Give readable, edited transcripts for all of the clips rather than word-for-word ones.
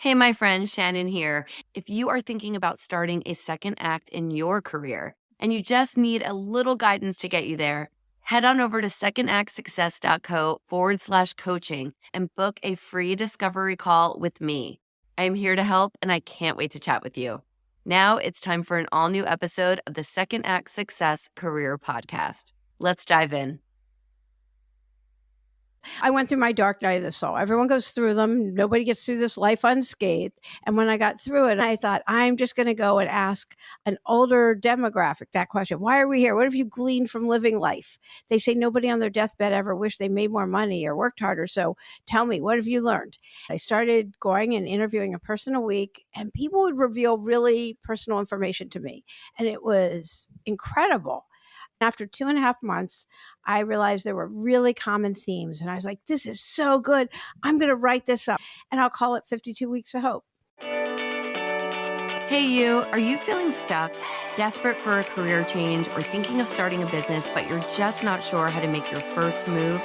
Hey, my friend, Shannon here. If you are thinking about starting a second act in your career and you just need a little guidance to get you there, head on over to secondactsuccess.co/coaching and book a free discovery call with me. I am here to help and I can't wait to chat with you. Now it's time for an all new episode of the Second Act Success Career Podcast. Let's dive in. I went through my dark night of the soul. Everyone goes through them. Nobody gets through this life unscathed. And when I got through it, I thought, I'm just going to go and ask an older demographic that question. Why are we here? What have you gleaned from living life? They say nobody on their deathbed ever wished they made more money or worked harder. So tell me, what have you learned? I started going and interviewing a person a week, and people would reveal really personal information to me. And it was incredible. After 2.5 months, I realized there were really common themes. And I was like, this is so good. I'm going to write this up. And I'll call it 52 Weeks of Hope. Hey, you. Are you feeling stuck, desperate for a career change, or thinking of starting a business, but you're just not sure how to make your first move?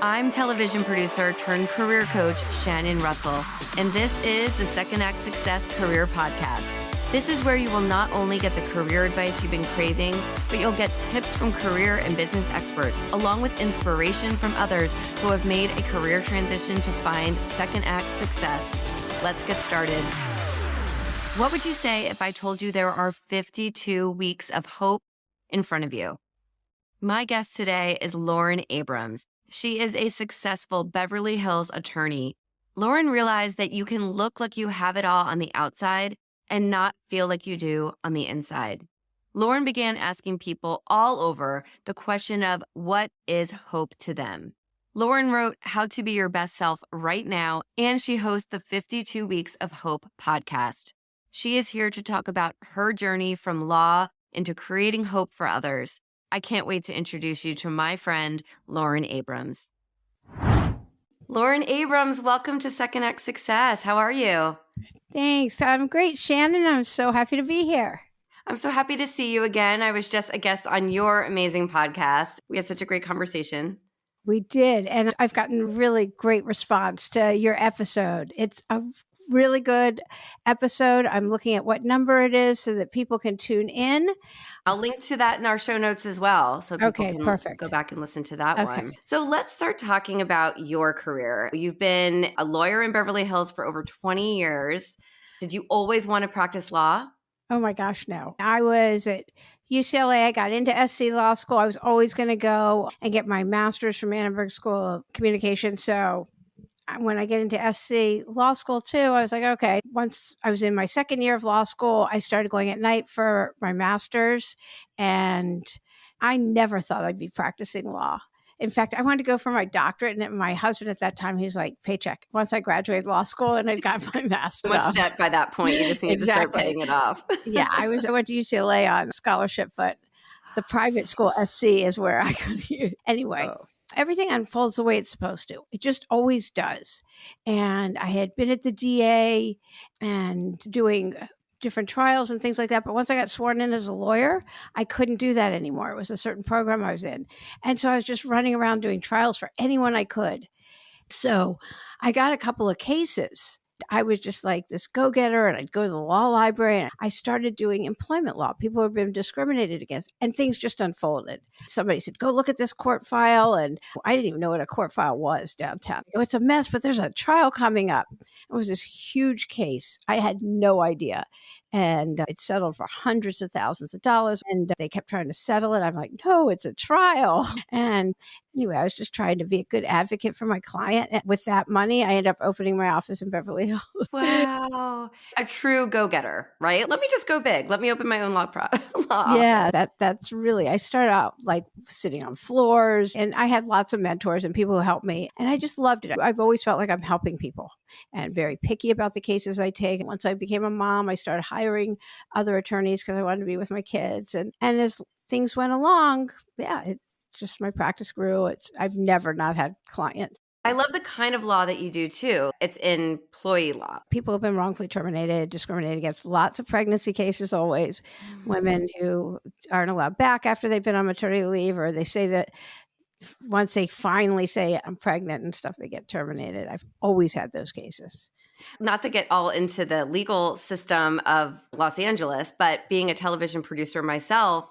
I'm television producer turned career coach Shannon Russell, and this is the Second Act Success Career Podcast. This is where you will not only get the career advice you've been craving, but you'll get tips from career and business experts, along with inspiration from others who have made a career transition to find second act success. Let's get started. What would you say if I told you there are 52 weeks of hope in front of you? My guest today is Lauren Abrams. She is a successful Beverly Hills attorney. Lauren realized that you can look like you have it all on the outside and not feel like you do on the inside. Lauren began asking people all over the question of what is hope to them. Lauren wrote How to Be Your Best Self Right Now, and she hosts the 52 Weeks of Hope podcast. She is here to talk about her journey from law into creating hope for others. I can't wait to introduce you to my friend, Lauren Abrams. Lauren Abrams, welcome to Second Act Success. How are you? Thanks. I'm great, Shannon. I'm so happy to be here. I'm so happy to see you again. I was just a guest on your amazing podcast. We had such a great conversation. We did. And I've gotten really great response to your episode. It's a really good episode. I'm looking at what number it is so that people can tune in. I'll link to that in our show notes as well, so people can go back and listen to that one. So let's start talking about your career. You've been a lawyer in Beverly Hills for over 20 years. Did you always want to practice law? Oh my gosh, no. I was at UCLA. I got into SC Law School. I was always going to go and get my master's from Annenberg School of Communication. So when I get into SC Law School too, I was like, okay. Once I was in my second year of law school, I started going at night for my master's, and I never thought I'd be practicing law. In fact, I wanted to go for my doctorate, and my husband at that time, he's like, paycheck. Once I graduated law school and I got my master's. Much debt by that point. You just need to start paying it off. Yeah, I went to UCLA on scholarship, but the private school SC is where I could use. Anyway. Oh. Everything unfolds the way it's supposed to. It just always does. And I had been at the DA and doing different trials and things like that. But once I got sworn in as a lawyer, I couldn't do that anymore. It was a certain program I was in. And so I was just running around doing trials for anyone I could. So I got a couple of cases. I was just like this go-getter, and I'd go to the law library, and I started doing employment law. People have been discriminated against, and things just unfolded. Somebody said, go look at this court file, and I didn't even know what a court file was downtown. It's a mess, but there's a trial coming up. It was this huge case. I had no idea. And it settled for hundreds of thousands of dollars. And they kept trying to settle it. I'm like, no, it's a trial. And anyway, I was just trying to be a good advocate for my client. And with that money, I ended up opening my office in Beverly Hills. Wow. A true go-getter, right? Let me just go big. Let me open my own law Yeah, that's really, I started out like sitting on floors, and I had lots of mentors and people who helped me. And I just loved it. I've always felt like I'm helping people, and very picky about the cases I take. And once I became a mom, I started hiring other attorneys because I wanted to be with my kids. And as things went along, it's just my practice grew. I've never not had clients. I love the kind of law that you do too. It's employee law. People have been wrongfully terminated, discriminated against. Lots of pregnancy cases always. Women who aren't allowed back after they've been on maternity leave, or they say that once they finally say I'm pregnant and stuff, they get terminated. I've always had those cases. Not to get all into the legal system of Los Angeles, but being a television producer myself,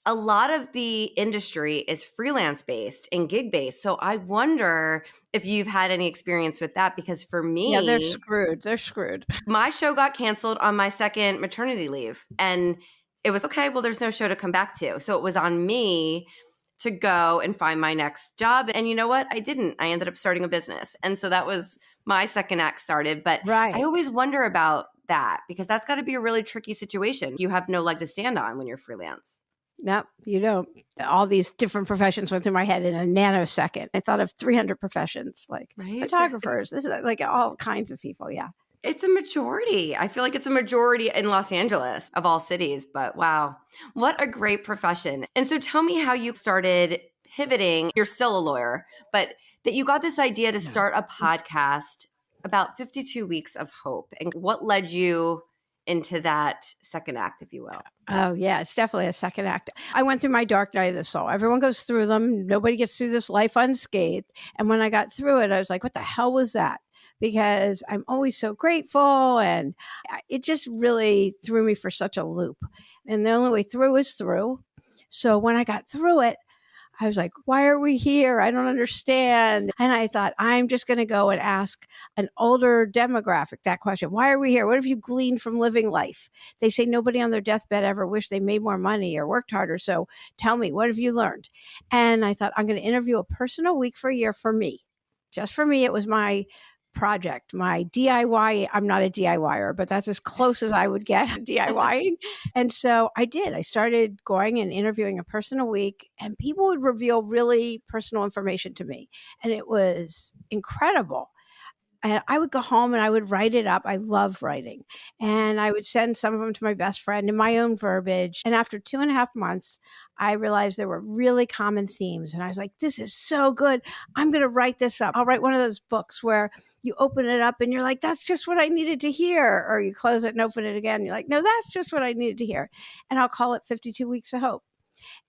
a lot of the industry is freelance based and gig based. So I wonder if you've had any experience with that, because for me, yeah, they're screwed. They're screwed. My show got canceled on my second maternity leave, and it was okay. Well, there's no show to come back to. So it was on me to go and find my next job. And you know what? I didn't. I ended up starting a business. And so that was my second act started. But Right. I always wonder about that, because that's got to be a really tricky situation. You have no leg to stand on when you're freelance. No, you don't. All these different professions went through my head in a nanosecond. I thought of 300 professions, like photographers. This is like all kinds of people. Yeah. It's a majority. I feel like it's a majority in Los Angeles of all cities, but wow, what a great profession. And so tell me how you started pivoting. You're still a lawyer, but that you got this idea to start a podcast about 52 Weeks of Hope, and what led you into that second act, if you will. Oh, yeah, it's definitely a second act. I went through my dark night of the soul. Everyone goes through them. Nobody gets through this life unscathed. And when I got through it, I was like, what the hell was that? Because I'm always so grateful. And it just really threw me for such a loop. And the only way through is through. So when I got through it, I was like, why are we here? I don't understand. And I thought, I'm just going to go and ask an older demographic that question. Why are we here? What have you gleaned from living life? They say nobody on their deathbed ever wished they made more money or worked harder. So tell me, what have you learned? And I thought, I'm going to interview a person a week for a year for me. Just for me. It was my project, my DIY. I'm not a DIYer, but that's as close as I would get DIYing. And so I did. I started going and interviewing a person a week, and people would reveal really personal information to me. And it was incredible. And I would go home and I would write it up. I love writing. And I would send some of them to my best friend in my own verbiage. And after 2.5 months, I realized there were really common themes. And I was like, this is so good. I'm going to write this up. I'll write one of those books where you open it up and you're like, that's just what I needed to hear. Or you close it and open it again. And you're like, no, that's just what I needed to hear. And I'll call it 52 Weeks of Hope.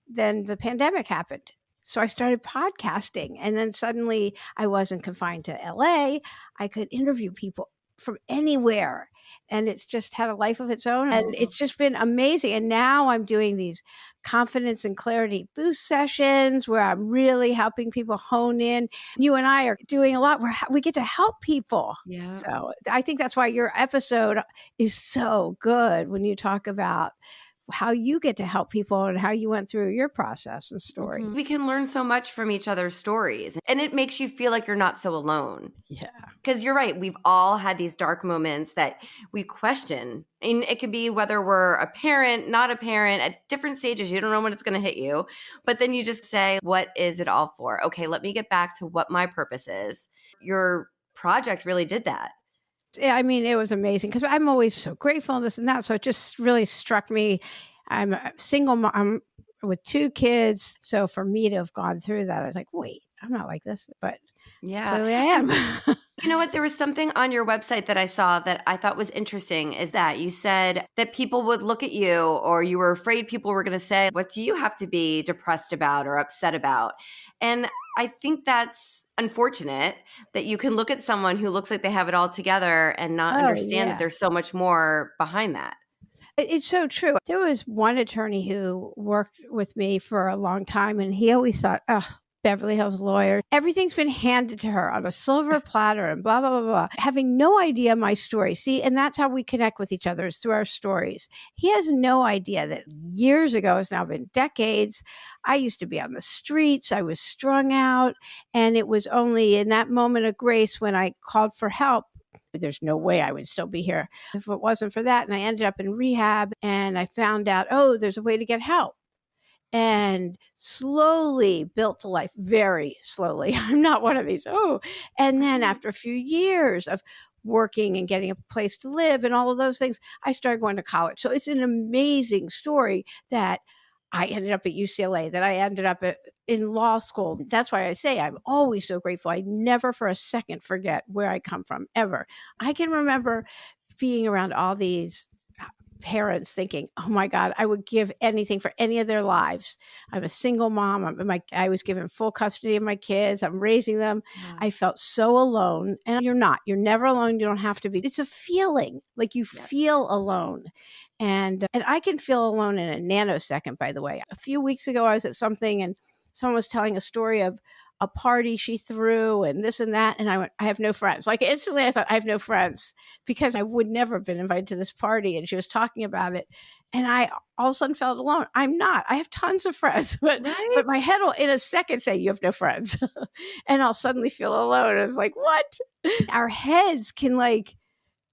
Then the pandemic happened. So I started podcasting, and then suddenly I wasn't confined to LA. I could interview people from anywhere, and it's just had a life of its own, and it's just been amazing. And now I'm doing these confidence and clarity boost sessions where I'm really helping people hone in. You and I are doing a lot where we get to help people. Yeah. So I think that's why your episode is so good when you talk about how you get to help people and how you went through your process and story. We can learn so much from each other's stories, and it makes you feel like you're not so alone. Yeah. Because you're right. We've all had these dark moments that we question. And it could be whether we're a parent, not a parent, at different stages. You don't know when it's going to hit you. But then you just say, what is it all for? Okay, let me get back to what my purpose is. Your project really did that. I mean, it was amazing because I'm always so grateful and this and that. So it just really struck me. I'm a single mom with 2 kids. So for me to have gone through that, I was like, wait, I'm not like this, but clearly I am. You know what? There was something on your website that I saw that I thought was interesting, is that you said that people would look at you, or you were afraid people were going to say, what do you have to be depressed about or upset about? And I think that's unfortunate that you can look at someone who looks like they have it all together and not understand that there's so much more behind that. It's so true. There was one attorney who worked with me for a long time, and he always thought, Beverly Hills lawyer, everything's been handed to her on a silver platter and blah, blah, blah, blah, having no idea my story. See, and that's how we connect with each other, is through our stories. He has no idea that years ago, it's now been decades, I used to be on the streets. I was strung out. And it was only in that moment of grace when I called for help. There's no way I would still be here if it wasn't for that. And I ended up in rehab, and I found out, there's a way to get help. And slowly built to life, very slowly. I'm not one of these, And then after a few years of working and getting a place to live and all of those things, I started going to college. So it's an amazing story that I ended up at UCLA, that I ended up in law school. That's why I say I'm always so grateful. I never for a second forget where I come from, ever. I can remember being around all these parents thinking, oh my God, I would give anything for any of their lives. I'm a single mom. I was given full custody of my kids. I'm raising them. Yeah. I felt so alone. And you're not. You're never alone. You don't have to be. It's a feeling, like you feel alone. And I can feel alone in a nanosecond, by the way. A few weeks ago, I was at something and someone was telling a story of a party she threw and this and that. And I went, I have no friends. Like instantly I thought, I have no friends because I would never have been invited to this party. And she was talking about it. And I all of a sudden felt alone. I'm not. I have tons of friends. But my head will in a second say, you have no friends. And I'll suddenly feel alone. I was like, what? Our heads can like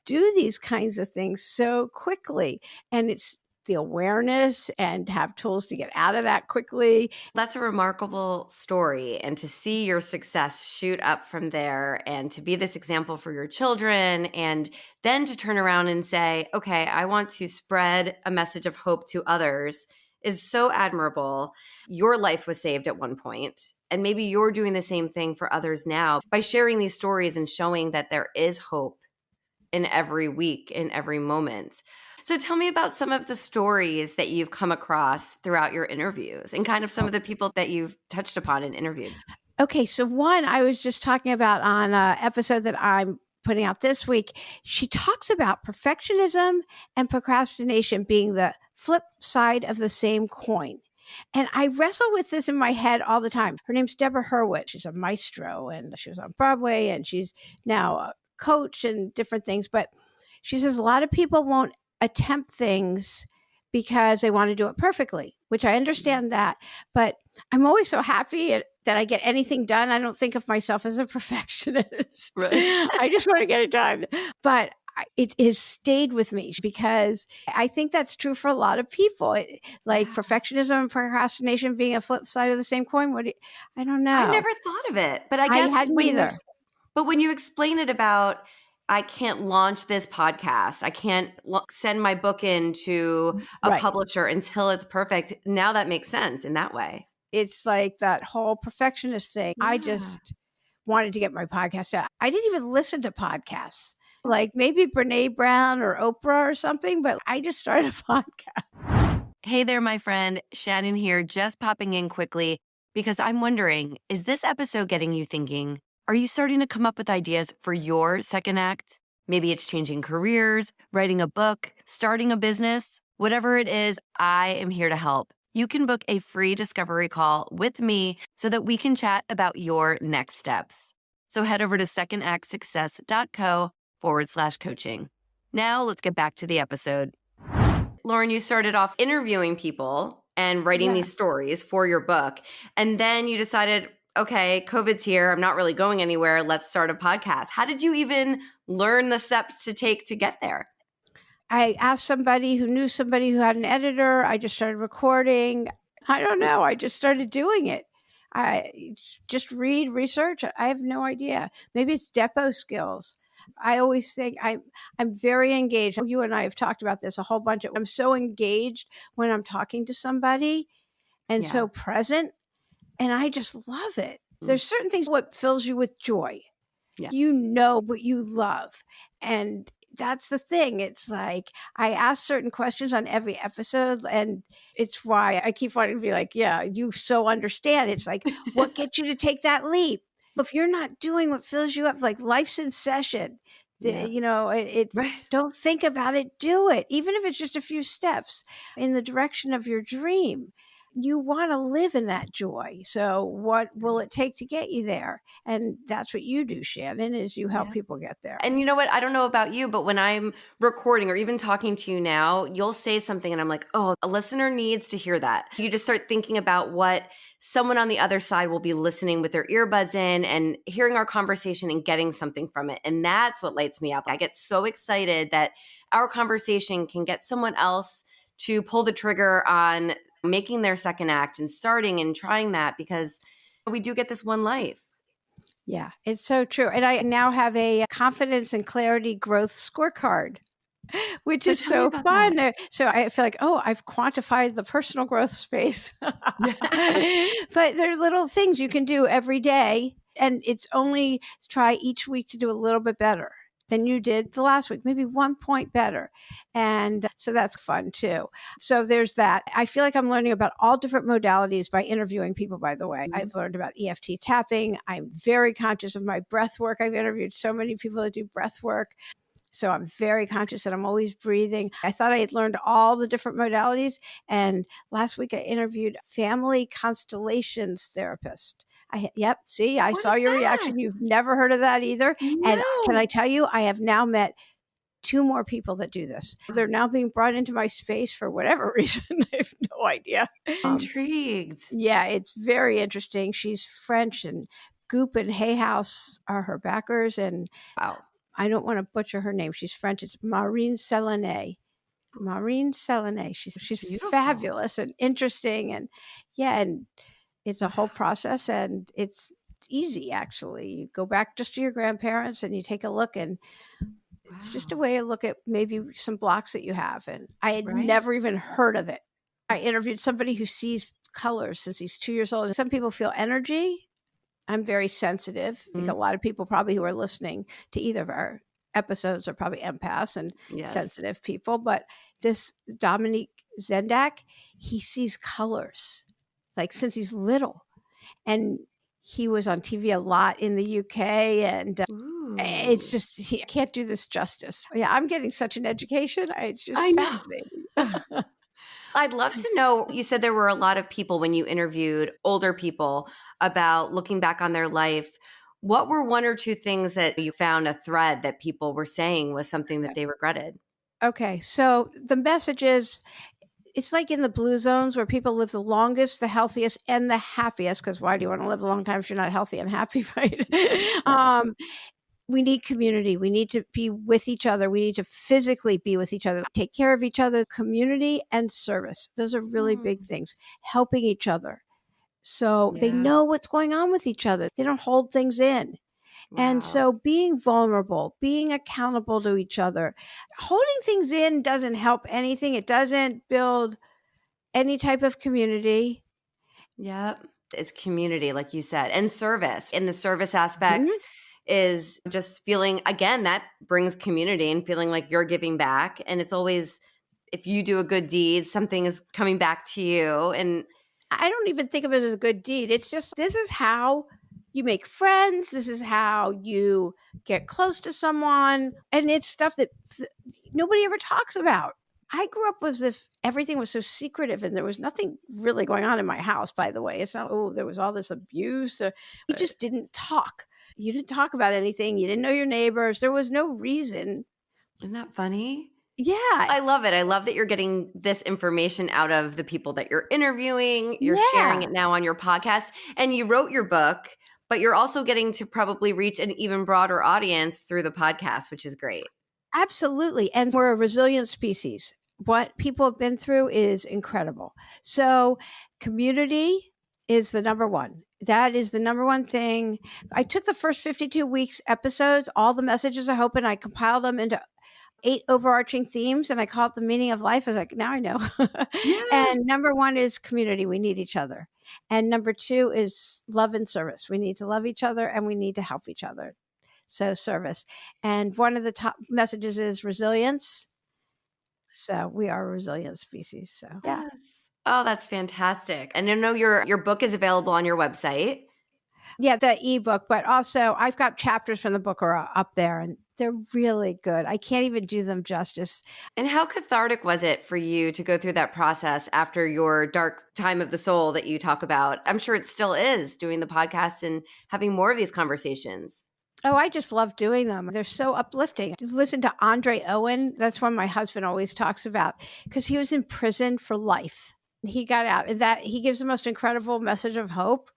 do these kinds of things so quickly. And it's the awareness and have tools to get out of that quickly. That's a remarkable story. And to see your success shoot up from there and to be this example for your children and then to turn around and say, okay, I want to spread a message of hope to others is so admirable. Your life was saved at one point, and maybe you're doing the same thing for others now by sharing these stories and showing that there is hope in every week, in every moment. So tell me about some of the stories that you've come across throughout your interviews and kind of some of the people that you've touched upon and interviewed. Okay, so one I was just talking about on an episode that I'm putting out this week. She talks about perfectionism and procrastination being the flip side of the same coin. And I wrestle with this in my head all the time. Her name's Deborah Hurwitz. She's a maestro and she was on Broadway and she's now a coach and different things. But she says a lot of people won't attempt things because they want to do it perfectly, which I understand that. But I'm always so happy that I get anything done. I don't think of myself as a perfectionist. Right. I just want to get it done. But it has stayed with me because I think that's true for a lot of people. Perfectionism and procrastination being a flip side of the same coin. I don't know. I never thought of it, but I guess hadn't either. But when you explain it about, I can't launch this podcast, I can't send my book into a publisher until it's perfect. Now that makes sense in that way. It's like that whole perfectionist thing. Yeah. I just wanted to get my podcast out. I didn't even listen to podcasts, like maybe Brene Brown or Oprah or something, but I just started a podcast. Hey there, my friend. Shannon here, just popping in quickly because I'm wondering, is this episode getting you thinking? Are you starting to come up with ideas for your second act? Maybe it's changing careers, writing a book, starting a business. Whatever it is, I am here to help. You can book a free discovery call with me so that we can chat about your next steps. So head over to secondactsuccess.co/coaching. Now let's get back to the episode. Lauren, you started off interviewing people and writing these stories for your book. And then you decided, okay, COVID's here. I'm not really going anywhere. Let's start a podcast. How did you even learn the steps to take to get there? I asked somebody who knew somebody who had an editor. I just started recording. I don't know. I just started doing it. I just read, research. I have no idea. Maybe it's depot skills. I always think I'm very engaged. You and I have talked about this a whole bunch. I'm so engaged when I'm talking to somebody and so present. And I just love it. There's certain things what fills you with joy. Yeah. You know what you love. And that's the thing. It's like I ask certain questions on every episode, and it's why I keep wanting to be like, yeah, you so understand. It's like, what gets you to take that leap? If you're not doing what fills you up, like life's in session, it's don't think about it, do it. Even if it's just a few steps in the direction of your dream. You want to live in that joy. So what will it take to get you there? And that's what you do, Shannon, is you help people get there. And you know what? I don't know about you, but when I'm recording or even talking to you now, you'll say something and I'm like, oh, a listener needs to hear that. You just start thinking about what someone on the other side will be listening with their earbuds in and hearing our conversation and getting something from it. And that's what lights me up. I get so excited that our conversation can get someone else to pull the trigger on making their second act and starting and trying that, because we do get this one life. Yeah, it's so true. And I now have a confidence and clarity growth scorecard, which is so fun. That. So I feel like, I've quantified the personal growth space. But there are little things you can do every day. And it's only try each week to do a little bit better. than you did the last week, maybe 1 point better. And so that's fun too. So there's that. I feel like I'm learning about all different modalities by interviewing people, by the way. I've learned about EFT tapping. I'm very conscious of my breath work. I've interviewed so many people that do breath work. So I'm very conscious that I'm always breathing. I thought I had learned all the different modalities. And last week I interviewed family constellations therapist. I saw your reaction. You've never heard of that either. No. And can I tell you, I have now met 2 more people that do this. They're now being brought into my space for whatever reason. I have no idea. Intrigued. Yeah, it's very interesting. She's French, and Goop and Hay House are her backers. And Wow. I don't want to butcher her name. She's French. It's Marine Selenet. She's Beautiful. fabulous and interesting. And and it's a whole process, and it's easy, actually. You go back just to your grandparents and you take a look, and it's just a way to look at maybe some blocks that you have. And I had never even heard of it. I interviewed somebody who sees colors since he's 2 years old. Some people feel energy. I'm very sensitive. I think a lot of people probably who are listening to either of our episodes are probably empaths and sensitive people. But this Dominique Zendak, he sees colors like since he's little. And he was on TV a lot in the UK. And it's just, he can't do this justice. Yeah, I'm getting such an education. It's just fascinating. I'd love to know, you said there were a lot of people when you interviewed older people about looking back on their life. What were 1 or 2 things that you found a thread that people were saying was something that they regretted? Okay, so the message is, it's like in the blue zones where people live the longest, the healthiest, and the happiest, because why do you want to live a long time if you're not healthy and happy, right? We need community. We need to be with each other. We need to physically be with each other, take care of each other, community and service. Those are really big things. Helping each other. So they know what's going on with each other. They don't hold things in. Wow. And so being vulnerable, being accountable to each other, holding things in doesn't help anything. It doesn't build any type of community. Yep. It's community, like you said, and service. In the service aspect is just feeling, again, that brings community and feeling like you're giving back. And it's always, if you do a good deed, something is coming back to you. And I don't even think of it as a good deed. It's just, this is how you make friends. This is how you get close to someone. And it's stuff that nobody ever talks about. I grew up as if everything was so secretive, and there was nothing really going on in my house, by the way. It's not, there was all this abuse. We just didn't talk. You didn't talk about anything. You didn't know your neighbors. There was no reason. Isn't that funny? Yeah. I love it. I love that you're getting this information out of the people that you're interviewing. You're sharing it now on your podcast, and you wrote your book, but you're also getting to probably reach an even broader audience through the podcast, which is great. Absolutely. And we're a resilient species. What people have been through is incredible. So community is the number one. That is the number one thing. I took the first 52 weeks episodes, all the messages of hope, and I compiled them into 8 overarching themes, and I call it the meaning of life. I was like, now I know. And number 1 is community. We need each other. And number 2 is love and service. We need to love each other, and we need to help each other. So service. And one of the top messages is resilience. So we are a resilient species. So yes. Oh, that's fantastic. And I know your book is available on your website. Yeah, the ebook, but also I've got chapters from the book are up there, and they're really good. I can't even do them justice. And how cathartic was it for you to go through that process after your dark time of the soul that you talk about? I'm sure it still is, doing the podcast and having more of these conversations. Oh, I just love doing them. They're so uplifting. Listen to Andre Owen. That's one my husband always talks about, because he was in prison for life. He got out, and that he gives the most incredible message of hope.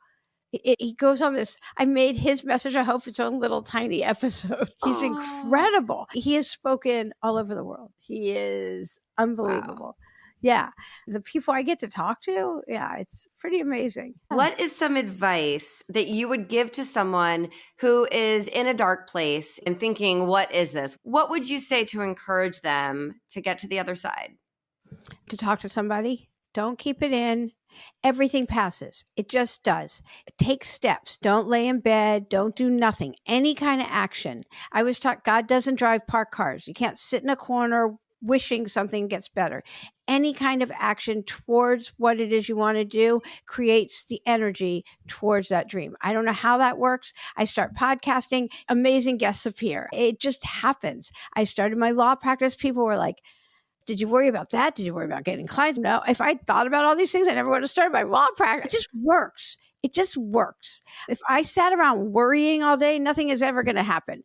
He goes on this, I made his message of hope its own little tiny episode. He's incredible. He has spoken all over the world. He is unbelievable. Wow. Yeah. The people I get to talk to, it's pretty amazing. What is some advice that you would give to someone who is in a dark place and thinking, what is this? What would you say to encourage them to get to the other side? To talk to somebody. Don't keep it in. Everything passes. It just does. Take steps. Don't lay in bed. Don't do nothing. Any kind of action. I was taught God doesn't drive parked cars. You can't sit in a corner wishing something gets better. Any kind of action towards what it is you want to do creates the energy towards that dream. I don't know how that works. I start podcasting, amazing guests appear. It just happens. I started my law practice. People were like, did you worry about that? Did you worry about getting clients? No. If I thought about all these things, I never would have started my law practice. It just works. It just works. If I sat around worrying all day, nothing is ever going to happen.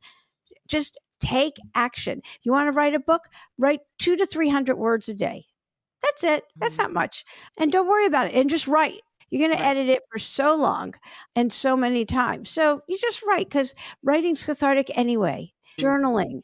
Just take action. You want to write a book? Write 200 to 300 words a day. That's it. That's not much. And don't worry about it. And just write. You're going to edit it for so long and so many times. So you just write, because writing's cathartic anyway. Journaling.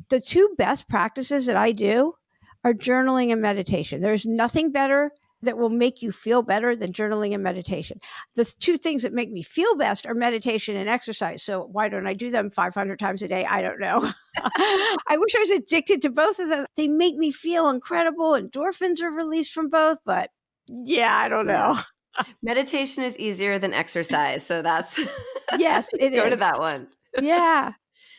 The two best practices that I do are journaling and meditation. There's nothing better that will make you feel better than journaling and meditation. The two things that make me feel best are meditation and exercise. So why don't I do them 500 times a day? I don't know. I wish I was addicted to both of them. They make me feel incredible. Endorphins are released from both, but yeah, I don't know. Meditation is easier than exercise. So that's, yes, it go is. to that one. Yeah.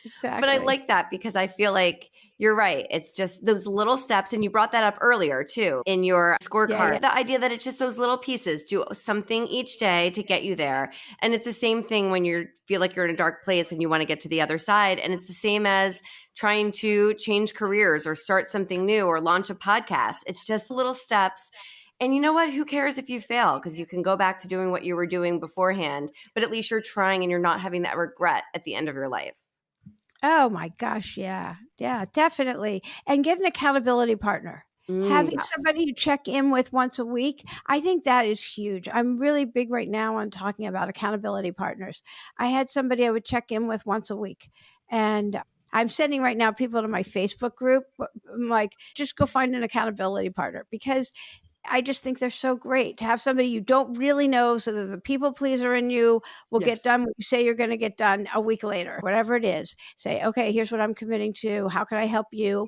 Exactly. But I like that because I feel like you're right. It's just those little steps. And you brought that up earlier too in your scorecard. The idea that it's just those little pieces, do something each day to get you there. And it's the same thing when you feel like you're in a dark place and you want to get to the other side. And it's the same as trying to change careers or start something new or launch a podcast. It's just little steps. And you know what? Who cares if you fail? Because you can go back to doing what you were doing beforehand. But at least you're trying and you're not having that regret at the end of your life. Oh my gosh. Yeah. Yeah, definitely. And get an accountability partner. Having somebody you check in with once a week, I think that is huge. I'm really big right now on talking about accountability partners. I had somebody I would check in with once a week, and I'm sending right now people to my Facebook group. I'm like, just go find an accountability partner, because I just think they're so great to have somebody you don't really know, so that the people pleaser in you will get done what you say you're going to get done a week later, whatever it is. Say, okay, here's what I'm committing to. How can I help you?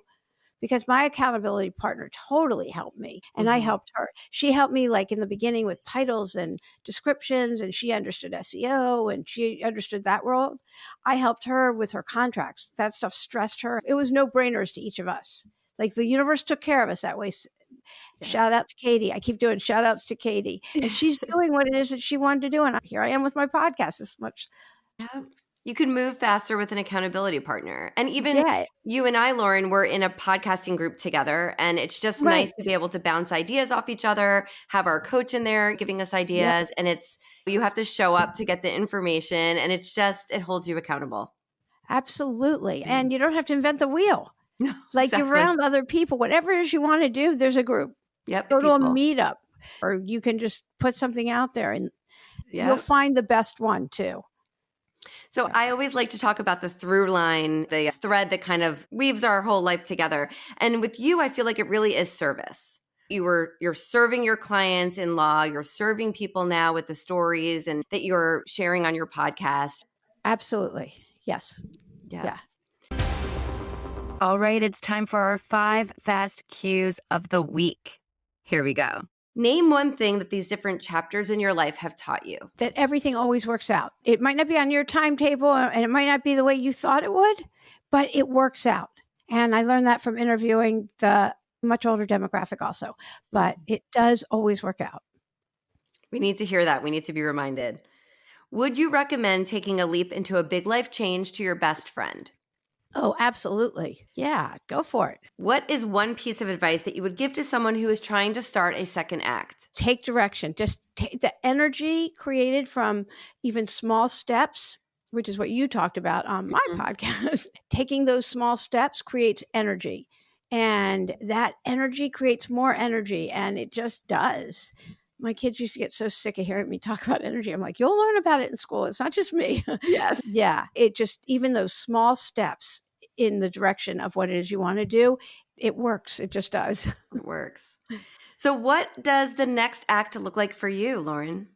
Because my accountability partner totally helped me, and I helped her. She helped me like in the beginning with titles and descriptions, and she understood SEO and she understood that world. I helped her with her contracts. That stuff stressed her. It was no brainers to each of us. Like the universe took care of us that way. Shout out to Katie. I keep doing shout outs to Katie, and she's doing what it is that she wanted to do. And here I am with my podcast this much. Yeah. You can move faster with an accountability partner. And even you and I, Lauren, we're in a podcasting group together, and it's just nice to be able to bounce ideas off each other, have our coach in there giving us ideas. And you have to show up to get the information, and it holds you accountable. Absolutely. And you don't have to invent the wheel. No, like you're around other people, whatever it is you want to do, there's a group. Go to a meetup, or you can just put something out there, and you'll find the best one too. So I always like to talk about the through line, the thread that kind of weaves our whole life together. And with you, I feel like it really is service. You're serving your clients in law. You're serving people now with the stories and that you're sharing on your podcast. Absolutely. Yes. Yeah. All right, it's time for our 5 fast cues of the week. Here we go. Name one thing that these different chapters in your life have taught you. That everything always works out. It might not be on your timetable, and it might not be the way you thought it would, but it works out. And I learned that from interviewing the much older demographic also, but it does always work out. We need to hear that. We need to be reminded. Would you recommend taking a leap into a big life change to your best friend? Oh, absolutely. Yeah, go for it. What is one piece of advice that you would give to someone who is trying to start a second act? Take direction. Just take the energy created from even small steps, which is what you talked about on my podcast. Taking those small steps creates energy, and that energy creates more energy, and it just does. My kids used to get so sick of hearing me talk about energy. I'm like, you'll learn about it in school. It's not just me. Yes. Yeah. It just, even those small steps in the direction of what it is you want to do, it works. It just does. It works. So what does the next act look like for you, Lauren?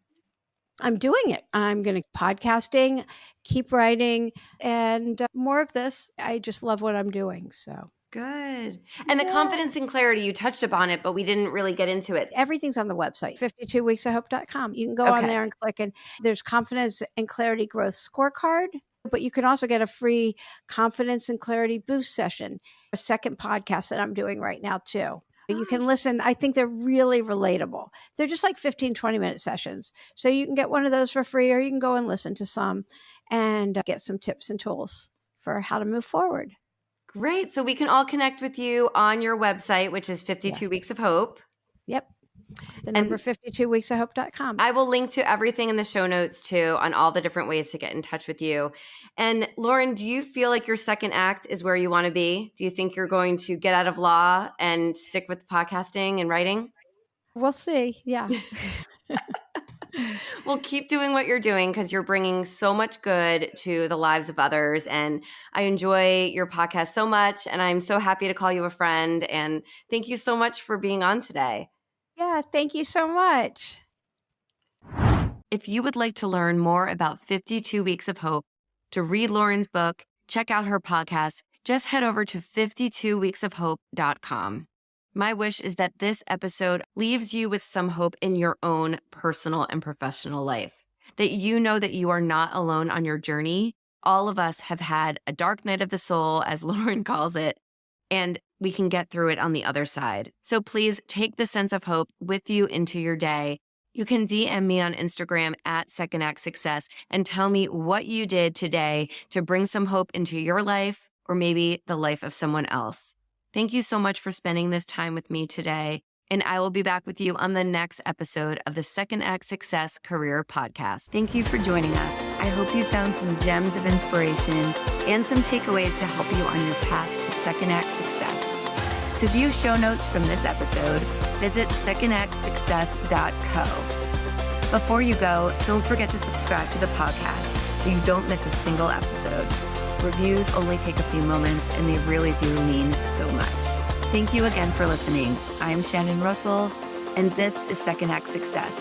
I'm doing it. I'm going to podcasting, keep writing, and more of this. I just love what I'm doing. So Good. And the confidence and clarity, you touched upon it, but we didn't really get into it. Everything's on the website, 52weeksofhope.com. You can go on there and click, and there's confidence and clarity growth scorecard. But you can also get a free confidence and clarity boost session, a second podcast that I'm doing right now too. You can listen. I think they're really relatable. They're just like 15, 20-minute sessions. So you can get one of those for free, or you can go and listen to some and get some tips and tools for how to move forward. Great. So we can all connect with you on your website, which is 52 Weeks of Hope. Yep. The number 52weeksofhope.com. I will link to everything in the show notes too on all the different ways to get in touch with you. And Lauren, do you feel like your second act is where you want to be? Do you think you're going to get out of law and stick with podcasting and writing? We'll see. Yeah. Well, keep doing what you're doing because you're bringing so much good to the lives of others. And I enjoy your podcast so much. And I'm so happy to call you a friend. And thank you so much for being on today. Yeah, thank you so much. If you would like to learn more about 52 Weeks of Hope, to read Lauren's book, check out her podcast, just head over to 52weeksofhope.com. My wish is that this episode leaves you with some hope in your own personal and professional life, that you know that you are not alone on your journey. All of us have had a dark night of the soul, as Lauren calls it, and we can get through it on the other side. So please take the sense of hope with you into your day. You can DM me on Instagram at Second Act Success and tell me what you did today to bring some hope into your life or maybe the life of someone else. Thank you so much for spending this time with me today, and I will be back with you on the next episode of the Second Act Success Career Podcast. Thank you for joining us. I hope you found some gems of inspiration and some takeaways to help you on your path to Second Act Success. To view show notes from this episode, visit secondactsuccess.co. Before you go, don't forget to subscribe to the podcast so you don't miss a single episode. Reviews only take a few moments, and they really do mean so much. Thank you again for listening. I'm Shannon Russell, and this is Second Act Success.